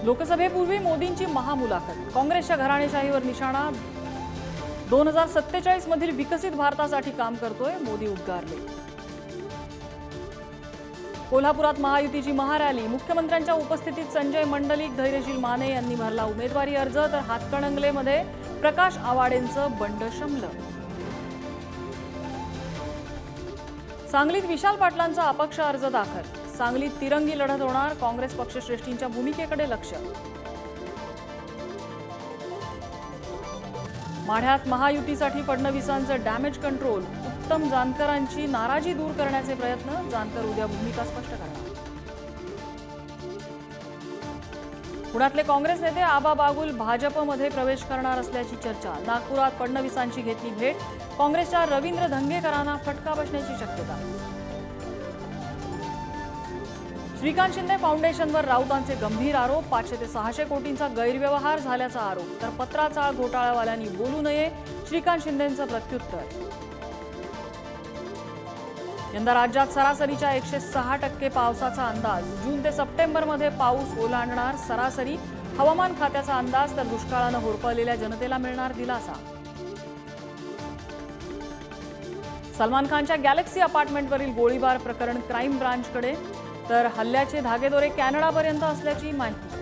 लोकसभेपूर्वी मोदींची महामुलाखत, काँग्रेसच्या घराणेशाहीवर निशाणा. 2047 मधील विकसित भारतासाठी काम करतोय, मोदी उद्गारले. कोल्हापुरात महायुतीची महारॅली, मुख्यमंत्र्यांच्या उपस्थितीत संजय मंडलिक, धैर्यशील माने यांनी भरला उमेदवारी अर्ज. तर हातकणंगलेमध्ये प्रकाश आवाडेंचं बंड शमलं. सांगलीत विशाल पाटलांचा अपक्ष अर्ज दाखल, सांगलीत तिरंगी लढत होणार, काँग्रेस पक्षश्रेष्ठींच्या भूमिकेकडे लक्ष. माढ्यात महायुतीसाठी फडणवीसांचं डॅमेज कंट्रोल, उत्तम जानकरांची नाराजी दूर करण्याचे प्रयत्न, जानकर उद्या भूमिका स्पष्ट करणार. पुण्यातले काँग्रेस नेते आबा बागुल भाजपमध्ये प्रवेश करणार असल्याची चर्चा. नागपुरात फडणवीसांची घेतली भेट, काँग्रेसच्या रवींद्र धंगेकरांना फटका बसण्याची शक्यता. श्रीकांत शिंदे फाउंडेशनवर राऊतांचे गंभीर आरोप, 500 ते 600 कोटींचा गैरव्यवहार झाल्याचा आरोप. तर पत्राचाळ घोटाळावाल्यांनी बोलू नये, श्रीकांत शिंदेंचं प्रत्युत्तर. यंदा राज्यात सरासरीच्या 106% पावसाचा अंदाज, जून ते सप्टेंबरमध्ये पाऊस ओलांडणार सरासरी, हवामान खात्याचा अंदाज. तर दुष्काळानं होरपळलेल्या जनतेला मिळणार दिलासा. सलमान खानच्या गॅलेक्सी अपार्टमेंटवरील गोळीबार प्रकरण क्राईम ब्रांचकडे, तर हल्ल्याचे धागेदोरे कॅनडापर्यंत असल्याची माहिती.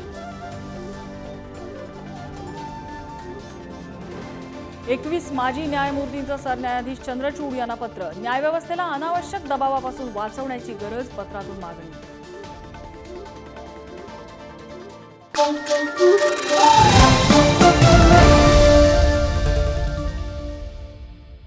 एकवीस माजी न्यायमूर्तींचं सरन्यायाधीश चंद्रचूड यांना पत्र, न्यायव्यवस्थेला अनावश्यक दबावापासून वाचवण्याची गरज, पत्रातून मागणी.